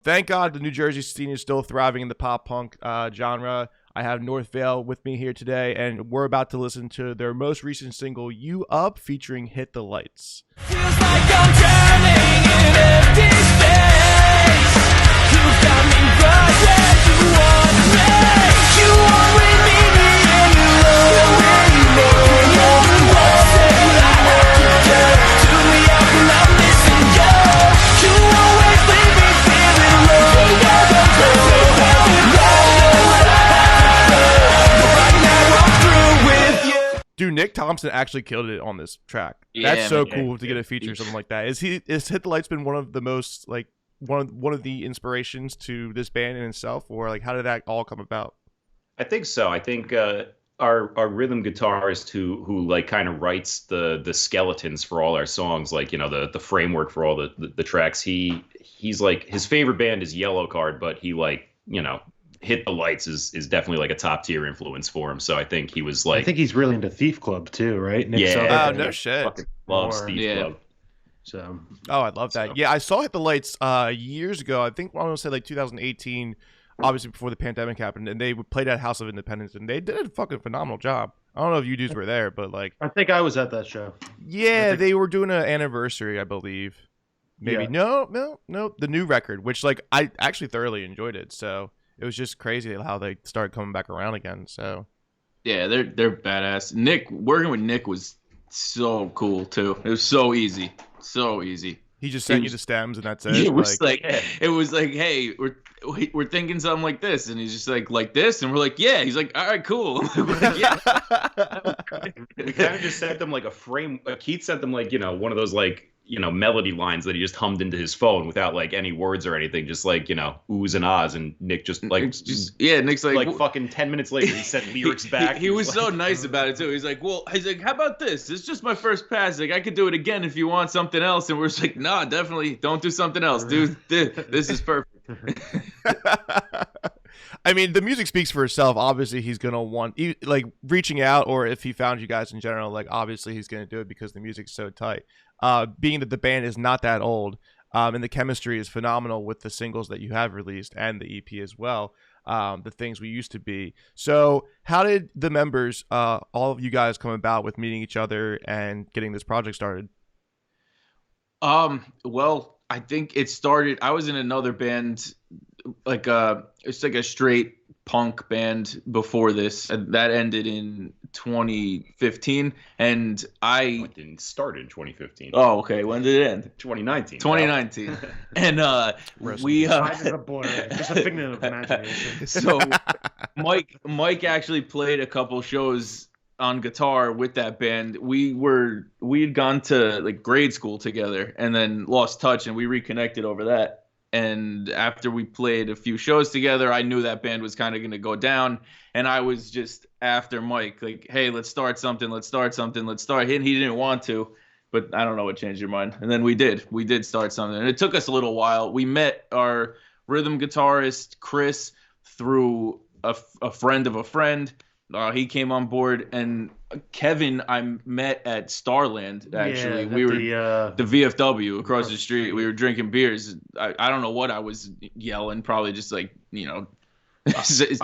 Thank God the New Jersey scene is still thriving in the pop punk genre. I have Northvale with me here today, and we're about to listen to their most recent single, You Up, featuring Hit the Lights. Feels like I'm drowning in empty space. You got me right where you want me. You always meet me and you always make me always say I have to do. To me up when I'm missing you. You always leave me feeling low. Right now I'm through with you. Dude, Nick Thompson actually killed it on this track. Yeah, That's so man, cool to get a feature or something like that. Is Hit the Lights been one of the most like one of the inspirations to this band in itself, or like how did that all come about? I think so. I think our rhythm guitarist who like kind of writes the skeletons for all our songs, like, you know, the framework for all the tracks. He's like, his favorite band is Yellow Card, but he, like, you know, Hit the Lights is definitely like a top tier influence for him. So I think he was like, I think he's really into Thief Club too, right? Nick yeah, Silver? Oh, no shit. fucking loves More. Thief Yeah. Club. So Oh, I love that. So- Yeah, I saw Hit the Lights years ago. I think I want to say like 2018, obviously before the pandemic happened, and they played at House of Independence, and they did a fucking phenomenal job. I don't know if you dudes were there, but like, I think I was at that show. yeah, think- they were doing an anniversary, I believe. Maybe Yeah. no, the new record, which like I actually thoroughly enjoyed it. So it was just crazy how they started coming back around again. So Yeah, they're badass. Nick, working with Nick was so cool too. It was so easy, so easy. he just sent you was- the stems, and that's it. It was like, it was like, hey, we're thinking something like this, and he's just like this, and we're like, yeah. He's like, all right, cool. We're like, yeah. We kind of just sent them like a frame. Keith sent them like, you know, one of those like, you know, melody lines that he just hummed into his phone without like any words or anything, just like, you know, oohs and ahs, and Nick just like It's just yeah. Nick's like, like fucking 10 minutes later he sent lyrics back. He was like, so nice about it too. He's like, how about this? It's just my first pass. Like, I could do it again if you want something else. And we're just like, nah, definitely don't do something else, dude. This is perfect. I mean, the music speaks for itself. Obviously, he's gonna want like reaching out, or if he found you guys in general, like obviously he's gonna do it because the music's so tight. Being that the band is not that old, and the chemistry is phenomenal with the singles that you have released and the EP as well. The things we used to be. So, how did the members, all of you guys, come about with meeting each other and getting this project started? Well, I think it started. I was in another band, like it's like a straight punk band before this. That ended in 2015, and It didn't start in 2015. oh, okay. When did it end? 2019. 2019. And we Time is a blur. Just a figment of imagination. so Mike actually played a couple shows on guitar with that band. We had gone to like grade school together and then lost touch, and we reconnected over that. And after we played a few shows together, I knew that band was kind of going to go down, and I was just after Mike, like, hey, let's start something. And he didn't want to, but I don't know what changed your mind. And then we did start something, and it took us a little while. We met our rhythm guitarist Chris through a friend of a friend. He came on board, and Kevin I met at Starland. Actually, we were the VFW across the street. We were drinking beers. I don't know what I was yelling. Probably just like, you know,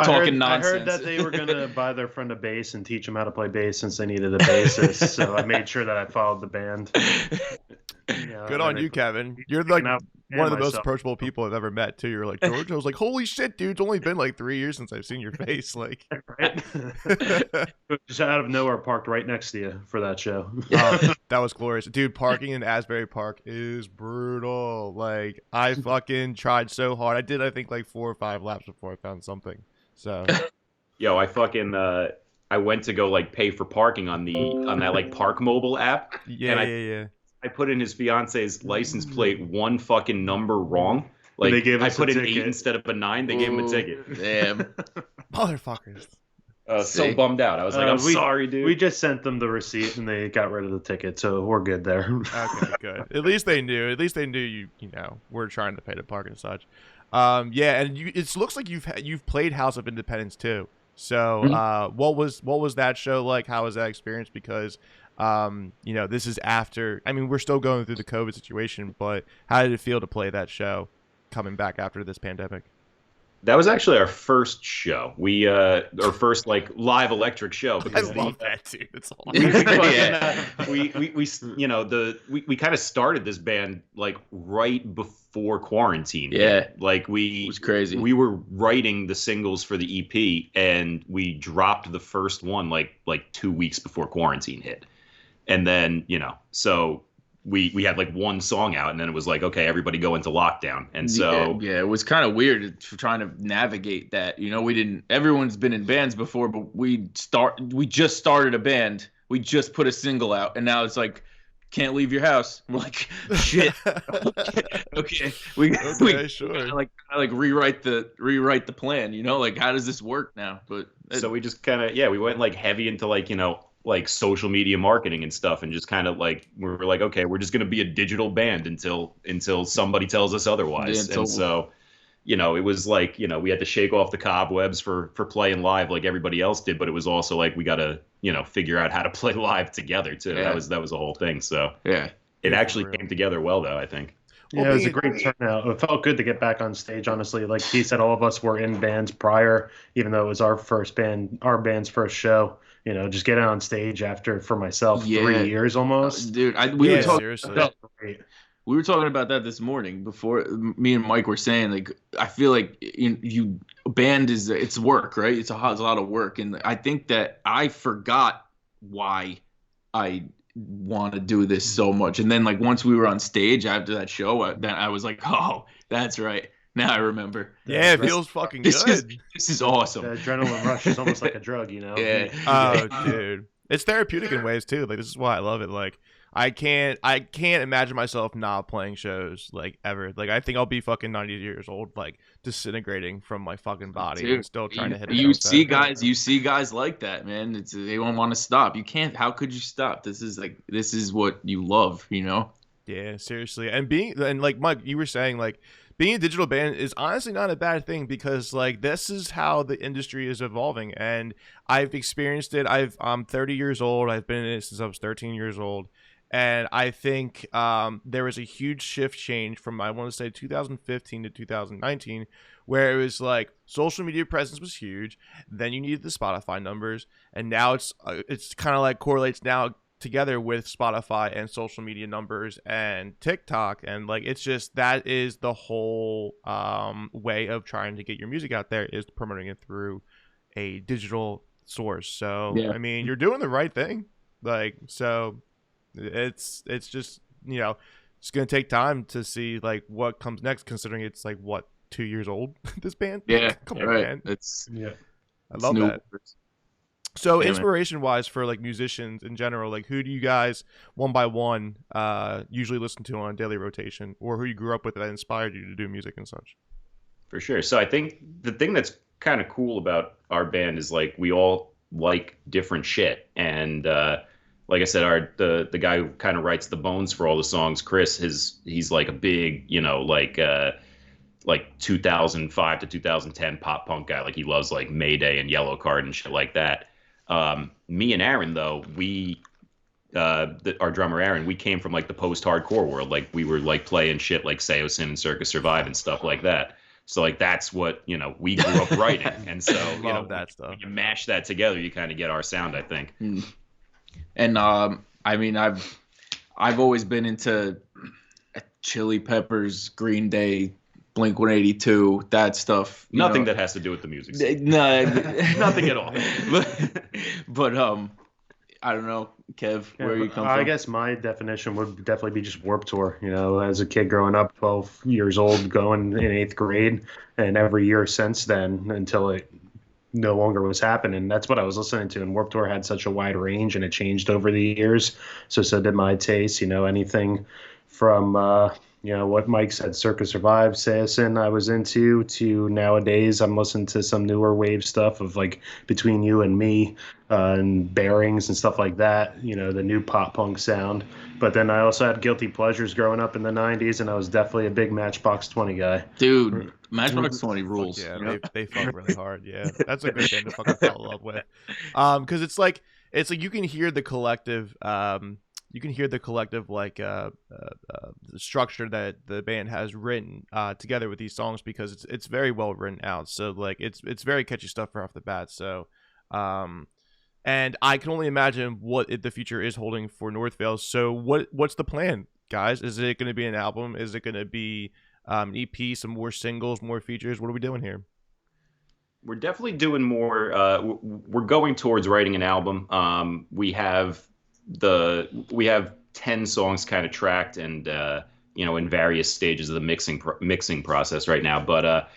talking nonsense. I heard that they were going to buy their friend a bass and teach him how to play bass since they needed a bassist. So I made sure that I followed the band. Good on you, Kevin. You're like one of the most approachable people I've ever met, too. You're like, George. I was like, holy shit, dude. It's only been like 3 years since I've seen your face. Like, Right? Just out of nowhere, parked right next to you for that show. that was glorious. Dude, parking in Asbury Park is brutal. Like, I fucking tried so hard. I did, I think, like 4 or 5 laps before I found something. So, Yo, I fucking I went to go like pay for parking on that like Park Mobile app. yeah, And yeah. I put in his fiance's license plate one fucking number wrong. Like, They gave I us put a in 8 ticket. instead of a 9. They gave him a ticket. Damn. Motherfuckers. So See? bummed out. I was like, I'm sorry, dude. We just sent them the receipt and they got rid of the ticket, so we're good there. Okay, good. At least they knew. At least they knew you know, we're trying to pay to park and such. Yeah, and it looks like you've played House of Independence too. So, what was that show like? How was that experience? Because, you know, this is after. I mean, we're still going through the COVID situation, but how did it feel to play that show? coming back after this pandemic? That was actually our first show. Our first like live electric show, I because love that, dude. It's awesome. we kind of started this band like right before quarantine. Yeah. Like It was crazy. we were writing the singles for the EP, and we dropped the first one like 2 weeks before quarantine hit. And then, so we had like one song out, and then it was like, okay, everybody go into lockdown. And so yeah, it was kind of weird trying to navigate that. Everyone's been in bands before, but we just started a band. We just put a single out, and now it's like, can't leave your house. We're like, shit. Okay. We sure. gotta like rewrite the plan, like, how does this work now? But so we just kind of, we went like heavy into like, like social media marketing and stuff, and just kind of like, we were like, okay, we're just going to be a digital band until somebody tells us otherwise. And so, it was like, we had to shake off the cobwebs for playing live like everybody else did, but it was also like, we got to, figure out how to play live together too. Yeah. That was a whole thing. So yeah, it actually came together well though, I think. Yeah, it was a great turnout. It felt good to get back on stage, honestly. Like he said, all of us were in bands prior, even though it was our band's first show. Just getting on stage after, for myself, 3 years almost. Dude, we were talking. Seriously. We were talking about that this morning before me and Mike were saying, like, I feel like band it's work, right? It's a lot of work. And I think that I forgot why I want to do this so much. And then like once we were on stage after that show, then I was like, oh, that's right. Now I remember. Yeah, it feels fucking good. This is awesome. The adrenaline rush is almost like a drug, Yeah. Oh, dude. It's therapeutic in ways too. Like, this is why I love it. Like, I can't imagine myself not playing shows like ever. Like, I think I'll be fucking 90 years old, like disintegrating from my fucking body. Dude, and still trying to hit. You see guys like that, man. They won't want to stop. You can't. How could you stop? This is what you love, Yeah, seriously. And like Mike, you were saying, like, being a digital band is honestly not a bad thing, because like this is how the industry is evolving, and I've experienced it. I'm 30 years old. I've been in it since I was 13 years old. And I think there was a huge shift change from, I want to say, 2015 to 2019, where it was like social media presence was huge. Then you needed the Spotify numbers, and now it's kind of like correlates now together with Spotify and social media numbers and TikTok. And like, it's just, that is the whole way of trying to get your music out there, is promoting it through a digital source. So yeah. I mean, you're doing the right thing. Like, so it's just, it's gonna take time to see like what comes next, considering it's like, what, 2 years old, this band? Yeah, come on, right. man. I love new. that. So inspiration wise for like musicians in general, like who do you guys one by one usually listen to on a daily rotation, or who you grew up with that inspired you to do music and such? For sure. So I think the thing that's kind of cool about our band is like, we all like different shit. And like I said, the guy who kind of writes the bones for all the songs, Chris, he's like a big, like 2005 to 2010 pop punk guy. Like, he loves like Mayday and Yellow Card and shit like that. Me and Aaron, though, our drummer Aaron, we came from like the post-hardcore world. Like, we were like playing shit like Seosin and Circus Survive and stuff like that. So like, that's what, we grew up writing. And so that stuff. When you mash that together, you kind of get our sound, I think. And I mean, I've always been into Chili Peppers, Green Day, Blink-182, that stuff. Nothing that has to do with the music. No, nothing at all. But I don't know, Kev, where you come from? I guess my definition would definitely be just Warped Tour. As a kid growing up, 12 years old, going in 8th grade, and every year since then until it no longer was happening. That's what I was listening to. And Warped Tour had such a wide range, and it changed over the years. So did my taste. Anything from what Mike said, Circus Survive, Seosin, I was into, to nowadays I'm listening to some newer wave stuff of like Between You and Me and Bearings and stuff like that, the new pop punk sound. But then I also had guilty pleasures growing up in the 90s, and I was definitely a big Matchbox 20 guy. Dude, Matchbox 20 rules. Yeah, they fuck really hard. Yeah, that's a good band to fucking fall in love with. Because it's like you can hear the collective you can hear the collective the structure that the band has written together with these songs, because it's very well written out. So like it's very catchy stuff right off the bat. So and I can only imagine what the future is holding for Northvale. So what's the plan, guys? Is it going to be an album? Is it going to be an EP, some more singles, more features? What are we doing here? We're definitely doing more. We're going towards writing an album. We have 10 songs kind of tracked and in various stages of the mixing process right now. But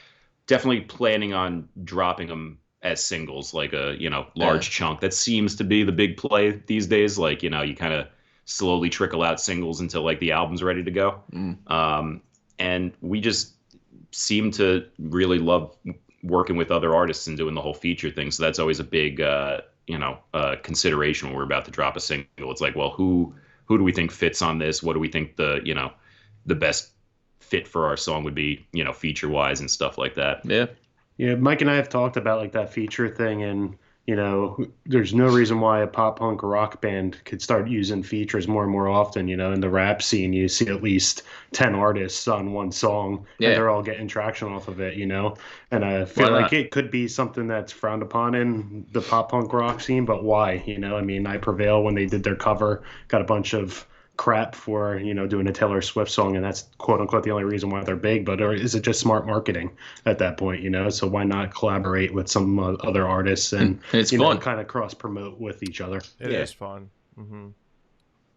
definitely planning on dropping them as singles, like a large chunk. That seems to be the big play these days. Like you kind of slowly trickle out singles until like the album's ready to go. And we just seem to really love working with other artists and doing the whole feature thing. So that's always a big, consideration when we're about to drop a single. It's like, well, who do we think fits on this? What do we think the best fit for our song would be, feature wise and stuff like that. Yeah. Yeah. Mike and I have talked about like that feature thing, and there's no reason why a pop punk rock band could start using features more and more often. In the rap scene, you see at least 10 artists on one song, and they're all getting traction off of it, And I feel like it could be something that's frowned upon in the pop punk rock scene, but why? I Prevail, when they did their cover, got a bunch of crap for doing a Taylor Swift song, and that's quote unquote the only reason why they're big. But or is it just smart marketing at that point? So why not collaborate with some other artists and it's fun, kind of cross promote with each other? It is fun.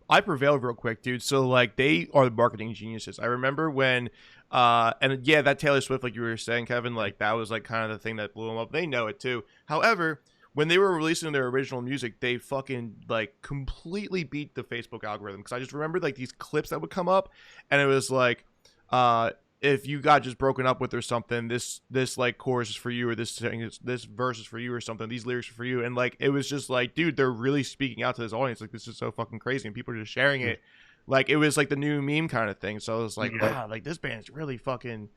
I Prevail, real quick, dude. So like they are the marketing geniuses. I remember when and yeah, that Taylor Swift, like you were saying, Kevin, like that was like kind of the thing that blew them up. They know it too. However, when they were releasing their original music, they fucking like completely beat the Facebook algorithm. Because I just remember like these clips that would come up, and it was like, if you got just broken up with or something, this like chorus is for you, or this verse is for you, or something. These lyrics are for you, and like it was just like, dude, they're really speaking out to this audience. Like this is so fucking crazy, and people are just sharing it. Like it was like the new meme kind of thing. So I was like, wow, like this band's really fucking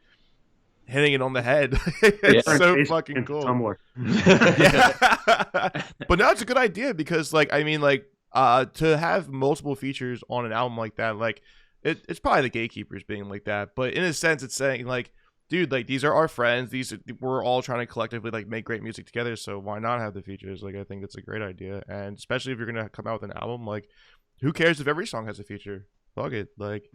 hitting it on the head. It's so fucking cool. Tumblr. Yeah. But no, it's a good idea, because like I mean like to have multiple features on an album like that, like it's probably the gatekeepers being like that, but in a sense it's saying like, dude, like these are our friends, we're all trying to collectively like make great music together, so why not have the features? Like I think that's a great idea, and especially if you're gonna come out with an album, like who cares if every song has a feature? Fuck it. Like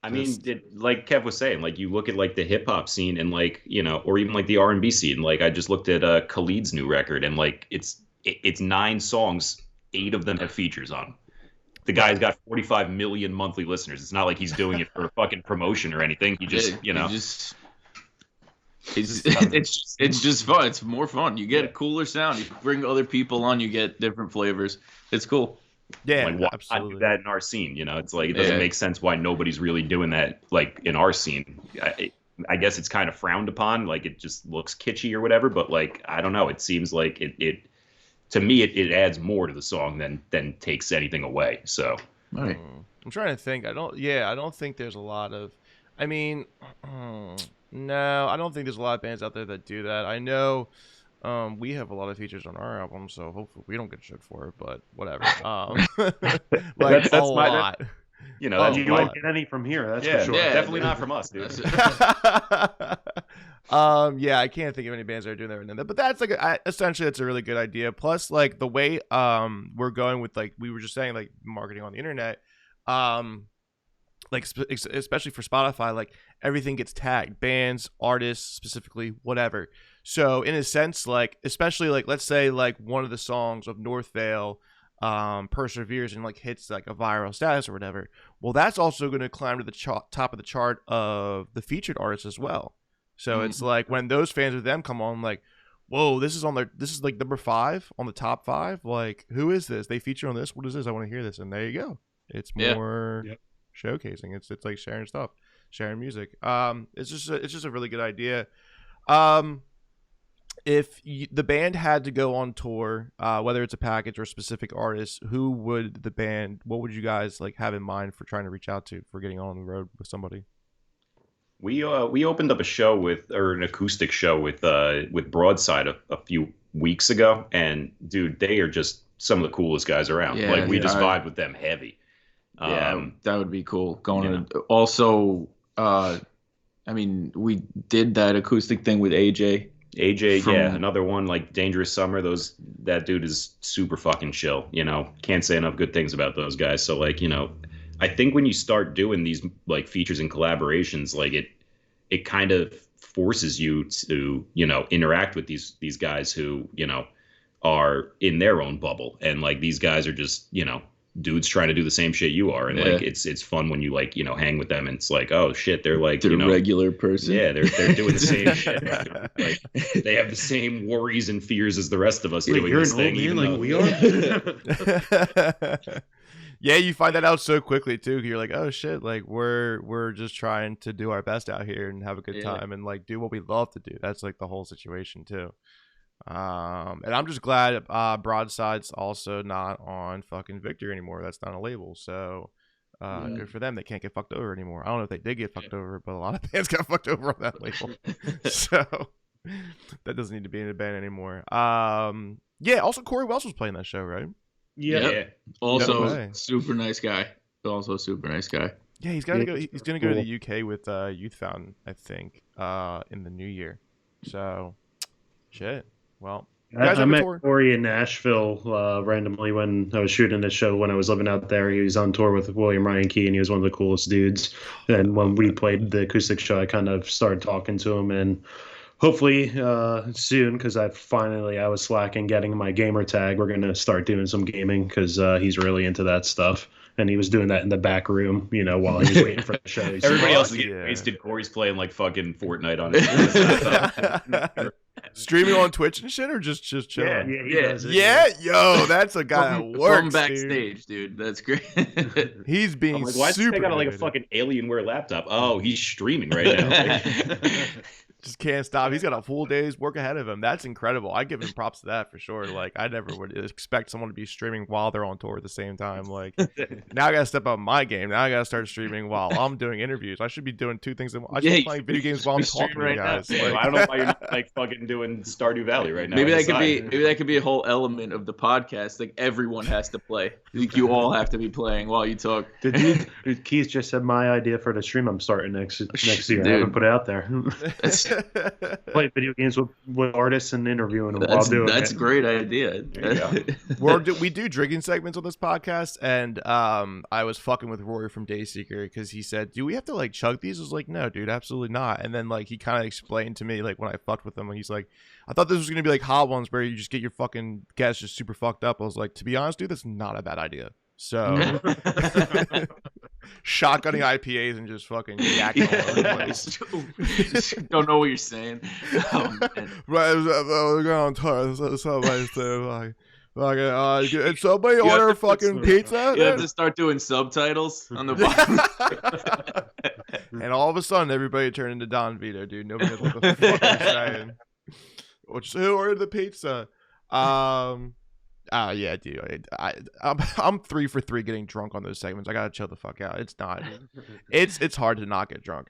I mean, like Kev was saying, like you look at like the hip hop scene and like, or even like the R&B scene. Like I just looked at Khalid's new record, and like it's 9 songs, 8 of them have features on. The guy's got 45 million monthly listeners. It's not like he's doing it for fucking promotion or anything. He just, it's just fun. It's more fun. You get a cooler sound. You bring other people on. You get different flavors. It's cool. Yeah, like why absolutely. not do that in our scene? It's like it doesn't make sense why nobody's really doing that like in our scene. I guess it's kind of frowned upon, like it just looks kitschy or whatever. But like I don't know, it seems like it to me it adds more to the song than takes anything away. So right. I'm trying to think. I don't think there's a lot of. I mean, no, I don't think there's a lot of bands out there that do that. I know. We have a lot of features on our album, so hopefully we don't get shit for it, but whatever. Like that's a lot. You won't get any from here, that's for sure. Yeah, definitely not from us, dude. Yeah, I can't think of any bands that are doing that right now. But that's like essentially that's a really good idea. Plus, like the way we're going with, like we were just saying, like marketing on the internet, like especially for Spotify, like everything gets tagged, bands, artists, specifically, whatever. So in a sense, like especially like let's say like one of the songs of Northvale perseveres and like hits like a viral status or whatever, well that's also going to climb to the top of the chart of the featured artists as well. So it's like when those fans of them come on, like, whoa, this is like number 5 on the top 5, like who is this? They feature on this, what is this? I want to hear this. And there you go, it's more showcasing. It's like sharing stuff, sharing music. It's just a really good idea. If the band had to go on tour, whether it's a package or specific artists, what would you guys like have in mind for trying to reach out to for getting on the road with somebody? We opened up an acoustic show with Broadside a few weeks ago, and dude, they are just some of the coolest guys around. We just vibe with them heavy. Yeah, that would be cool. Also, I mean, we did that acoustic thing with AJ. Another one like Dangerous Summer. That dude is super fucking chill. Can't say enough good things about those guys. So like, I think when you start doing these like features and collaborations, like it kind of forces you to interact with these guys who are in their own bubble, and like these guys are just dudes trying to do the same shit you are, and like it's fun when you like hang with them, and it's like, oh shit, they're like they're a regular person. Yeah, they're doing the same shit. Like they have the same worries and fears as the rest of us doing you're this an thing. old man like we are. Yeah, you find that out so quickly too. You're like, oh shit, like we're just trying to do our best out here and have a good time and like do what we love to do. That's like the whole situation too. And I'm just glad Broadside's also not on fucking Victor anymore. That's not a label, so good for them. They can't get fucked over anymore. I don't know if they did get fucked over, but a lot of bands got fucked over on that label. So that doesn't need to be in a band anymore. Yeah, also Corey Welsh was playing that show, right? Yeah. Also super nice guy. Also super nice guy. Yeah, he's gonna go to the UK with Youth Fountain, I think, in the new year. So shit. Well, I met Corey in Nashville randomly when I was shooting the show when I was living out there. He was on tour with William Ryan Key, and he was one of the coolest dudes. And when we played the acoustic show, I kind of started talking to him, and hopefully soon, because I was slacking getting my gamer tag. We're going to start doing some gaming because he's really into that stuff. And he was doing that in the back room, while he was waiting for the show. Everybody else is getting wasted. Corey's playing like fucking Fortnite on it. Streaming on Twitch and shit, or just chilling? Yeah. Yo, that's a guy that works from backstage, dude. That's great. He's being like, why super. Why got like a fucking Alienware laptop? Oh, he's streaming right now. Just can't stop. He's got a full day's work ahead of him. That's incredible. I give him props to that for sure. Like, I never would expect someone to be streaming while they're on tour at the same time. Like, now I gotta step up my game. Now I gotta start streaming while I'm doing interviews. I should be doing two things. I should be playing video games while I'm talking to you guys. Like, I don't know why you're not like fucking doing Stardew Valley right now. Maybe that could be a whole element of the podcast. Like, everyone has to play. Like, you all have to be playing while you talk. Keith just said my idea for the stream I'm starting next year. Dude. I haven't put it out there. Play video games with artists and interviewing them while doing it. That's a great idea. We do drinking segments on this podcast, and I was fucking with Rory from Dayseeker because he said, do we have to like chug these? I was like, no, dude, absolutely not. And then like he kind of explained to me like when I fucked with him, and he's like, I thought this was gonna be like hot ones where you just get your fucking guests just super fucked up. I was like, to be honest, dude, that's not a bad idea. So shotgunning IPAs and just fucking yakking all over the place. Don't know what you're saying. Right, we're going on tour. Somebody's there, like, somebody order fucking pizza. You have to start doing subtitles on the bottom. And all of a sudden, everybody turned into Don Vito, dude. Nobody knows what the fuck I'm saying. Who ordered the pizza? Yeah, dude. I'm 3 for 3 getting drunk on those segments. I gotta chill the fuck out. It's not. It's hard to not get drunk.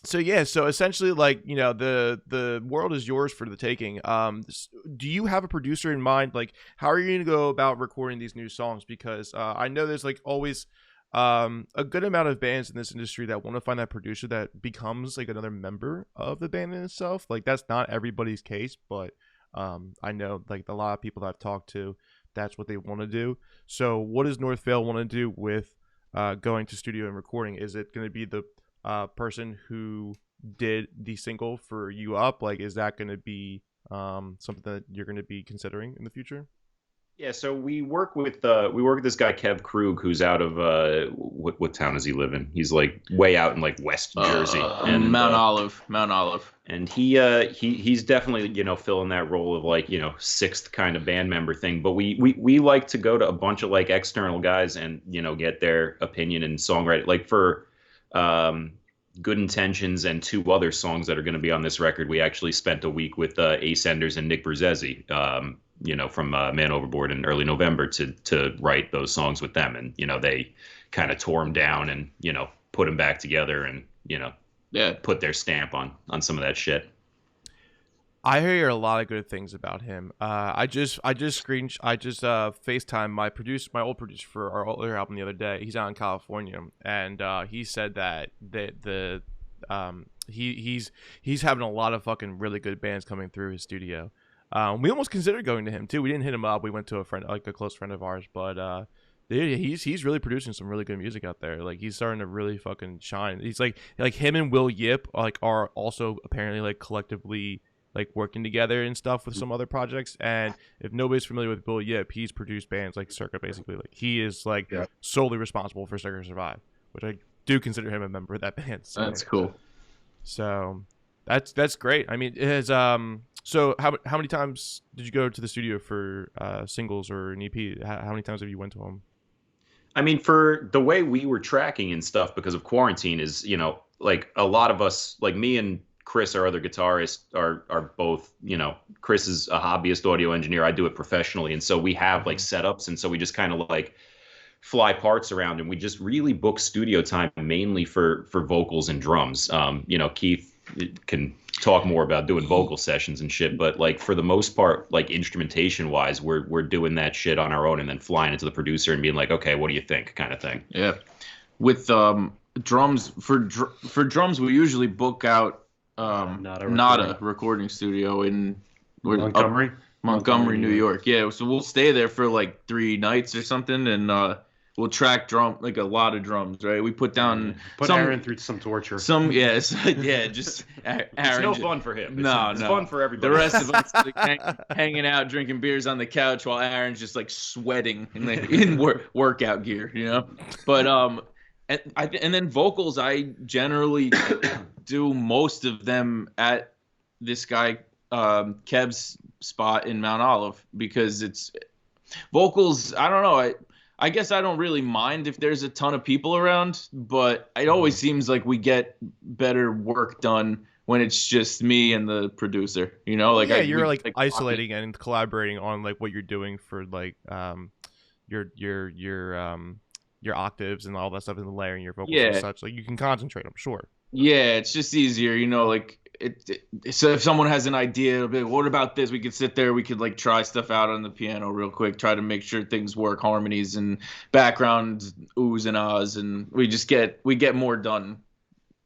So yeah. So essentially, like, the world is yours for the taking. Do you have a producer in mind? Like, how are you gonna go about recording these new songs? Because I know there's like always a good amount of bands in this industry that want to find that producer that becomes like another member of the band in itself. Like, that's not everybody's case, but I know like a lot of people that I've talked to, that's what they want to do. So what does Northvale want to do with going to studio and recording? Is it going to be the person who did the single for You Up? Like, is that going to be something that you're going to be considering in the future? Yeah, so we work with this guy Kev Krug, who's out of what town does he live in? He's like way out in like West Jersey, and Mount Olive. And he's definitely filling that role of like sixth kind of band member thing. But we like to go to a bunch of like external guys and get their opinion and songwriting. Like for Good Intentions and 2 other songs that are going to be on this record, we actually spent a week with Ace Enders and Nick Bruzzese, from Man Overboard in early November to write those songs with them. And, they kind of tore them down and, put them back together and, put their stamp on some of that shit. I hear a lot of good things about him. I just FaceTime my old producer for our older album the other day. He's out in California, and he said that he's having a lot of fucking really good bands coming through his studio. We almost considered going to him too. We didn't hit him up. We went to a friend, like a close friend of ours, but he's really producing some really good music out there. Like, he's starting to really fucking shine. He's like him and Will Yip are also apparently like collectively like working together and stuff with some other projects. And if nobody's familiar with Will Yip, he's produced bands like Circa, basically. Like, he is like solely responsible for Circa Survive, which I do consider him a member of that band. So. That's cool. So that's great. I mean, it has so how many times did you go to the studio for singles or an EP? How many times have you went to them? I mean, for the way we were tracking and stuff because of quarantine is, you know, like a lot of us, like me and Chris, our other guitarist, are both, you know, Chris is a hobbyist audio engineer. I do it professionally. And so we have like setups. And so we just kind of like fly parts around, and we just really book studio time mainly for vocals and drums. You know, Keith can talk more about doing vocal sessions and shit, but like for the most part, like instrumentation wise, we're doing that shit on our own and then flying it to the producer and being like, okay, what do you think, kind of thing. Yeah. With drums, for drums, we usually book out Nada recording studio in Montgomery, New York. Yeah, so we'll stay there for like 3 nights or something, and we'll track like a lot of drums, right? We put down Aaron through some torture. Just Aaron. It's no fun for him. It's fun for everybody. The rest of us like, hanging out, drinking beers on the couch while Aaron's just like sweating in workout gear, you know. But and then vocals, I generally do most of them at this guy Kev's spot in Mount Olive, because it's vocals. I don't know. I guess I don't really mind if there's a ton of people around, but it always seems like we get better work done when it's just me and the producer. You know, like you're isolating and collaborating on like what you're doing for like your octaves and all that stuff, and layering your vocals and such. Like, you can concentrate, I'm sure. Yeah, it's just easier, you know, like so if someone has an idea, it'll be like, what about this? We could sit there, we could like try stuff out on the piano real quick, try to make sure things work, harmonies and background oohs and ahs, and we get more done.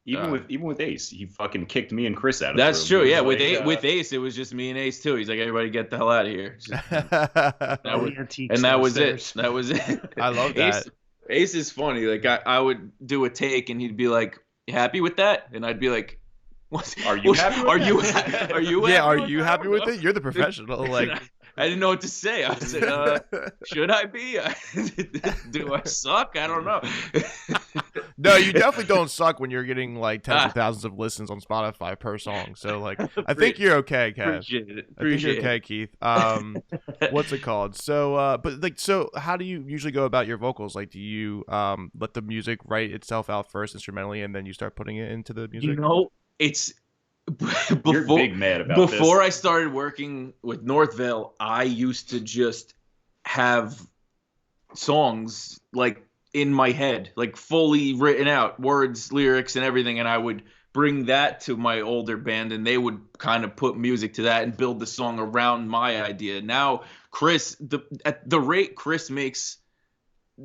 Even with Ace, he fucking kicked me and Chris out of That's the room. True, yeah. With Ace, it was just me and Ace too. He's like, everybody get the hell out of here. That was it. That was it. I love that. Ace is funny. Like, I would do a take and he'd be like, "You happy with that?" And I'd be like, "What? Are you happy? Are you happy with it? You're the professional." Like, I didn't know what to say. I was like, should I be? Do I suck? I don't know. No, you definitely don't suck when you're getting like tens of thousands of listens on Spotify per song. So like, I think you're okay, Kev. Appreciate it. I think you're okay, Keith. What's it called? So, so how do you usually go about your vocals? Like, do you let the music write itself out first instrumentally, and then you start putting it into the music? You know, it's you're big mad about this. Before I started working with Northvale, I used to just have songs like in my head, like fully written out, words, lyrics, and everything, and I would bring that to my older band, and they would kind of put music to that and build the song around my idea. Now, Chris, at the rate Chris makes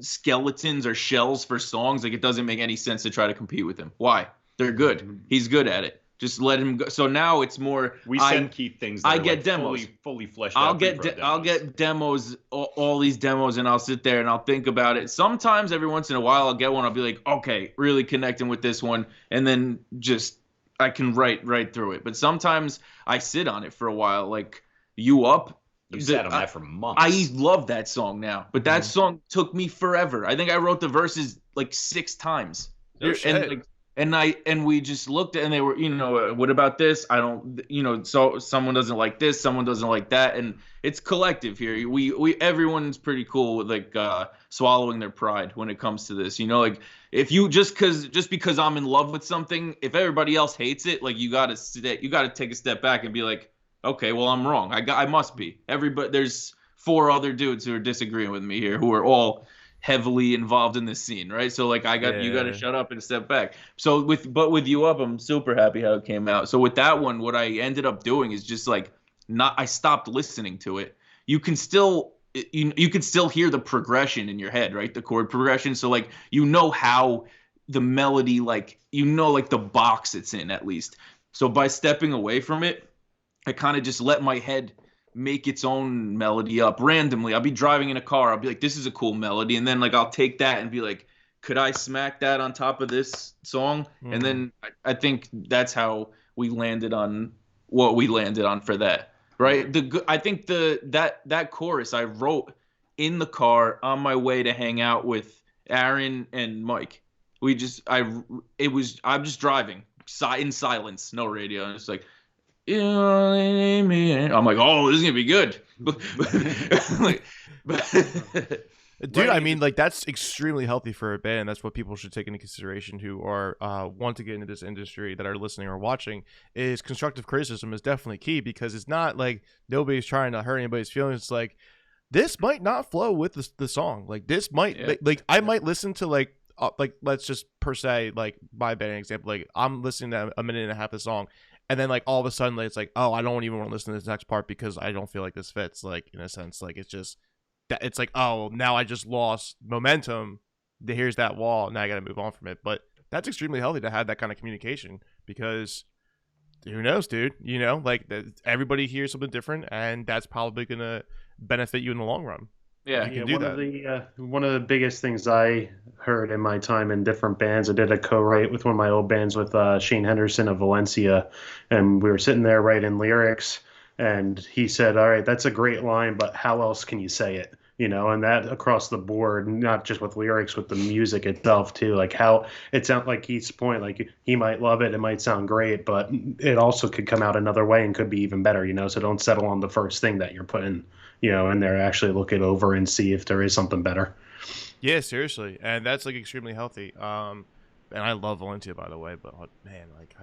skeletons or shells for songs, like, it doesn't make any sense to try to compete with him. Why? They're good. He's good at it. Just let him go. So now it's more. We send Keith things. That I are get like demos. Fully fleshed I'll out. get demos, all these demos, and I'll sit there and I'll think about it. Sometimes, every once in a while, I'll get one. I'll be like, okay, really connecting with this one, and then just I can write right through it. But sometimes I sit on it for a while. Like, You Up. You sat on that for months. I love that song now, but that song took me forever. I think I wrote the verses like 6 times. No shit. And we just looked at, and they were, you know, what about this? I don't, you know, so someone doesn't like this, someone doesn't like that, and it's collective here. We everyone's pretty cool with like swallowing their pride when it comes to this. You know, like, if you just because I'm in love with something, if everybody else hates it, like, you gotta take a step back and be like, okay, well, I'm wrong. I must be. Everybody, there's 4 other dudes who are disagreeing with me here, who are all heavily involved in this scene, right? So like you got to Yeah. shut up and step back. So with You Up, I'm super happy how it came out. So with that one, what I ended up doing is just like not I stopped listening to it. You can still you can still hear the progression in your head, right? The chord progression. So like how the melody, like like the box it's in at least. So by stepping away from it, I kind of just let my head make its own melody up randomly. I'll be driving in a car. I'll be like, this is a cool melody. And then like I'll take that and be like, could I smack that on top of this song? And then I think that's how we landed on what we landed on for that. Right? I think that chorus I wrote in the car on my way to hang out with Aaron and Mike. I'm just driving in silence, no radio. And it's like, I'm like, oh, this is gonna be good. Dude, I mean, like that's extremely healthy for a band. That's what people should take into consideration who are want to get into this industry, that are listening or watching. Is constructive criticism is definitely key, because it's not like nobody's trying to hurt anybody's feelings. It's like this might not flow with the song. Like this might like I might listen to like let's just per se like my band example. Like I'm listening to a minute and a half of the song, and then like all of a sudden it's like, oh, I don't even want to listen to this next part because I don't feel like this fits. Like in a sense, like it's just that it's like, oh, now I just lost momentum. Here's that wall. Now I got to move on from it. But that's extremely healthy to have that kind of communication, because who knows, dude? Like everybody hears something different, and that's probably gonna benefit you in the long run. Yeah, You can do that. One of the biggest things I heard in my time in different bands, I did a co-write with one of my old bands with Shane Henderson of Valencia, and we were sitting there writing lyrics, and he said, all right, that's a great line, but how else can you say it? And that across the board, not just with lyrics, with the music itself too. Like how it sounds, like Keith's point, like he might love it, it might sound great, but it also could come out another way and could be even better, so don't settle on the first thing that you're putting, in there. Actually look it over and see if there is something better. Yeah, seriously, and that's like extremely healthy. And I love Valencia, by the way, but man, like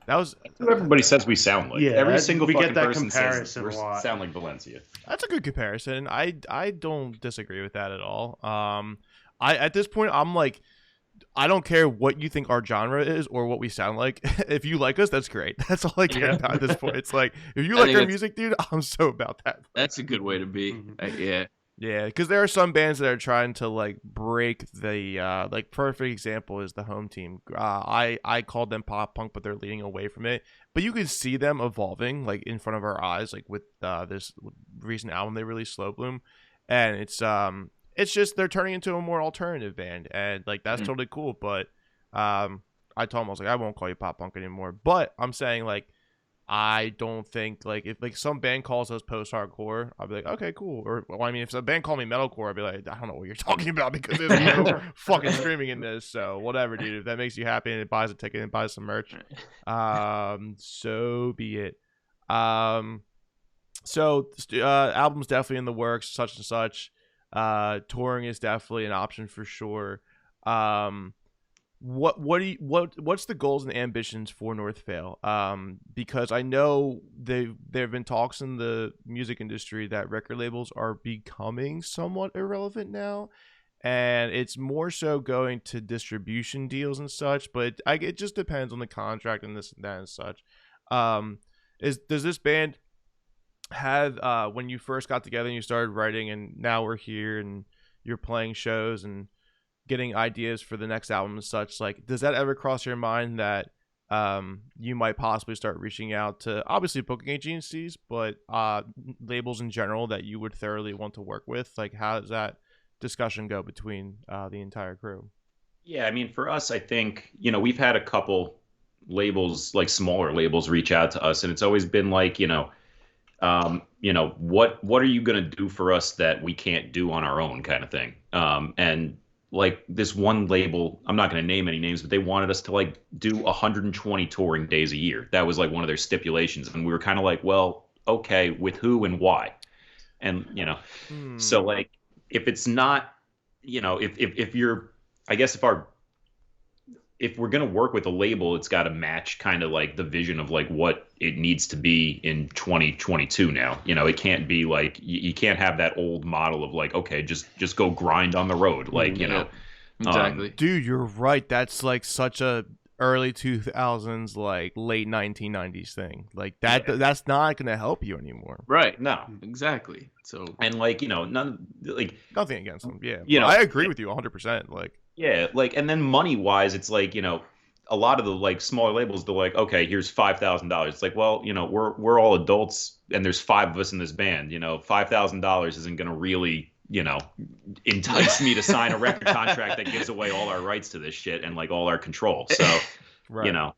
that was Who everybody says we sound like. Yeah, Every single we fucking get that person says comparison we a lot. sound like Valencia. That's a good comparison. I don't disagree with that at all. I at this point I'm like, I don't care what you think our genre is or what we sound like. If you like us, that's great. That's all I care about at this point. It's like, if you like our music, dude, I'm so about that. That's a good way to be. Yeah. Yeah, because there are some bands that are trying to like break the like perfect example is the Home Team. I called them pop punk, but they're leading away from it. But you can see them evolving like in front of our eyes, like with this recent album they released, Slow Bloom, and it's just they're turning into a more alternative band, and like that's totally cool. But I told him, I was like, I won't call you pop punk anymore. But I'm saying like, I don't think like if like some band calls us post hardcore, I'll be like, okay, cool. Or well, I mean, if a band called me metalcore, I'd be like, I don't know what you're talking about, because there's no fucking screaming in this. So whatever, dude. If that makes you happy and it buys a ticket and buys some merch, so be it. Album's definitely in the works, such and such. Touring is definitely an option for sure. What's the goals and ambitions for Northvale? Because I know there have been talks in the music industry that record labels are becoming somewhat irrelevant now, and it's more so going to distribution deals and such. But it just depends on the contract and this and that and such. Does this band have when you first got together and you started writing, and now we're here and you're playing shows and getting ideas for the next album and such, like does that ever cross your mind that you might possibly start reaching out to obviously booking agencies, but labels in general that you would thoroughly want to work with? Like how does that discussion go between the entire crew? Yeah, I mean, for us, I think, we've had a couple labels, like smaller labels, reach out to us, and it's always been like, what are you going to do for us that we can't do on our own, kind of thing. And like this one label, I'm not going to name any names, but they wanted us to like do 120 touring days a year. That was like one of their stipulations. And we were kind of like, well, okay, with who and why? And, so like, if it's not, if you're, I guess if if we're going to work with a label, it's got to match kind of like the vision of like what it needs to be in 2022 now. You know, it can't be like you can't have that old model of like, okay, just go grind on the road. Like, you know, exactly. Dude, you're right. That's like such a early 2000s, like late 1990s thing. Like that's not going to help you anymore. Right. No. Exactly. So, And like, you know, nothing against them. Yeah. You know, I agree with you 100%. Like, yeah, like, and then money wise, it's like, you know, a lot of the like smaller labels, they're like, okay, here's $5,000. It's like, well, you know, we're all adults and there's 5 of us in this band. You know, $5,000 isn't going to really, you know, entice me to sign a record contract that gives away all our rights to this shit and like all our control. So, right. you know,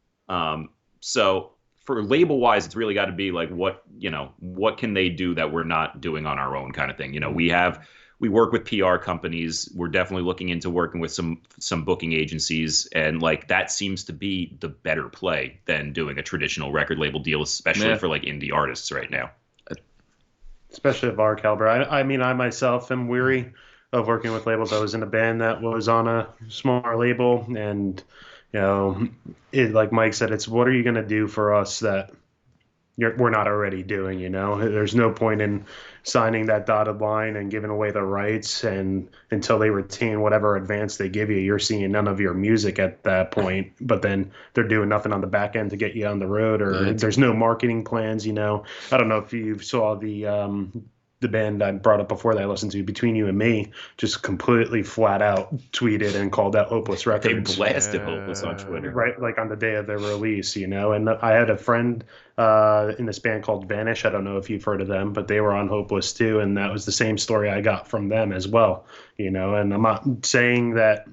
so for label wise, it's really got to be like, what can they do that we're not doing on our own kind of thing. You know, we work with PR companies. We're definitely looking into working with some booking agencies, and like that seems to be the better play than doing a traditional record label deal, especially for like indie artists right now. Especially of our caliber. I mean, I myself am weary of working with labels. I was in a band that was on a smaller label, and you know, like Mike said, it's what are you going to do for us that we're not already doing? You know, there's no point in signing that dotted line and giving away the rights, and until they retain whatever advance they give you, you're seeing none of your music at that point. But then they're doing nothing on the back end to get you on the road, or there's no marketing plans. You know, I don't know if you saw the band I brought up before that I listened to, Between You and Me, just completely flat out tweeted and called out Hopeless Records. They blasted Hopeless on Twitter. Right, like on the day of their release, you know. And I had a friend in this band called Vanish. I don't know if you've heard of them, but they were on Hopeless too, and that was the same story I got from them as well, you know. And I'm not saying that,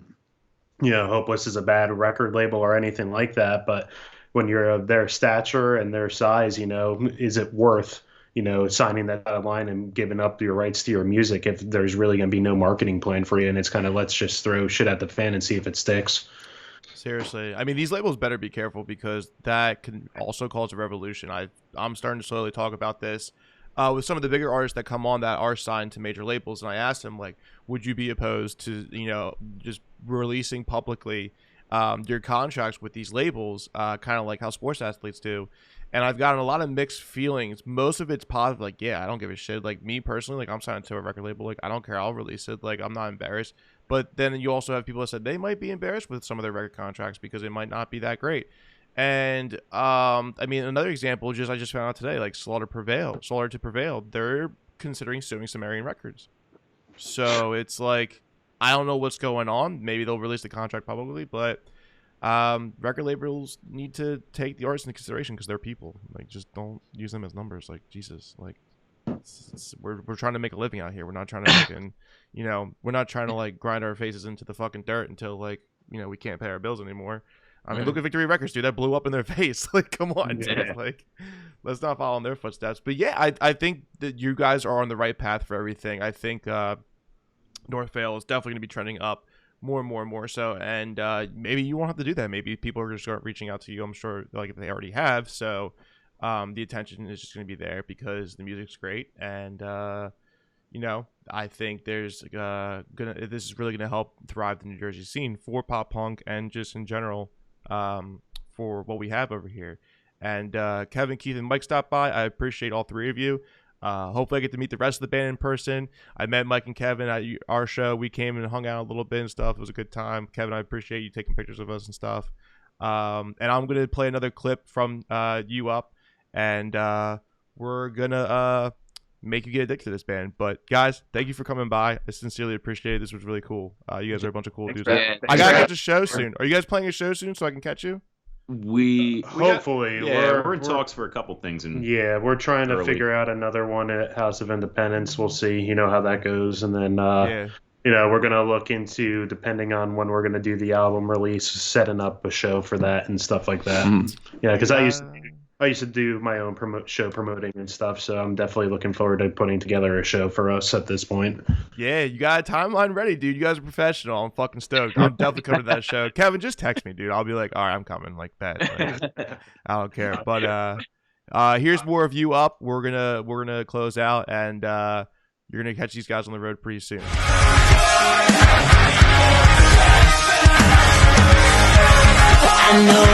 you know, Hopeless is a bad record label or anything like that, but when you're of their stature and their size, you know, is it worth, you know, signing that dotted line and giving up your rights to your music if there's really going to be no marketing plan for you, and it's kind of let's just throw shit at the fan and see if it sticks. Seriously. I mean, these labels better be careful, because that can also cause a revolution. I'm starting to slowly talk about this with some of the bigger artists that come on that are signed to major labels, and I asked them, like, would you be opposed to, you know, just releasing publicly your contracts with these labels, kind of like how sports athletes do? And I've gotten a lot of mixed feelings. Most of it's positive, like, yeah, I don't give a shit. Like, me personally, like, I'm signed to a record label. Like, I don't care. I'll release it. Like, I'm not embarrassed. But then you also have people that said they might be embarrassed with some of their record contracts because it might not be that great. And, I mean, another example, I just found out today, like, Slaughter to Prevail, they're considering suing Sumerian Records. So it's like, I don't know what's going on. Maybe they'll release the contract publicly, but record labels need to take the artists into consideration because they're people. Like, just don't use them as numbers. Like, Jesus, like, we're trying to make a living out here. We're not trying to fucking, you know, we're not trying to like grind our faces into the fucking dirt until, like, you know, we can't pay our bills anymore. I mean, look at Victory Records, dude. That blew up in their face. Like, come on, dude. Like, let's not follow in their footsteps. But yeah, I think that you guys are on the right path for everything. I think Northvale is definitely going to be trending up more and more and more so, and maybe you won't have to do that. Maybe people are going to start reaching out to you. I'm sure, like, if they already have. So the attention is just going to be there because the music's great, and you know, I think there's this is really gonna help thrive the New Jersey scene for pop punk and just in general for what we have over here. And Kevin, Keith, and Mike stopped by. I appreciate all three of you. Hopefully I get to meet the rest of the band in person. I met Mike and Kevin at our show. We came and hung out a little bit and stuff. It was a good time. Kevin, I appreciate you taking pictures of us and stuff. And I'm going to play another clip from You Up, and we're going to make you get addicted to this band. But guys, thank you for coming by. I sincerely appreciate it. This was really cool. You guys are a bunch of cool dudes. I got to catch a show soon. Are you guys playing a show soon so I can catch you? Hopefully we're in talks for a couple things, and we're trying to figure out another one at House of Independence. We'll see, you know, how that goes, and then you know, we're gonna look into, depending on when we're gonna do the album release, setting up a show for that and stuff like that. Yeah, because I used to do my own show promoting and stuff, so I'm definitely looking forward to putting together a show for us at this point. Yeah, you got a timeline ready, dude. You guys are professional. I'm fucking stoked. I'm definitely coming to that show. Kevin, just text me, dude. I'll be like, all right, I'm coming. Like that. Like, I don't care. But here's more of You Up. We're gonna close out, and you're gonna catch these guys on the road pretty soon. I know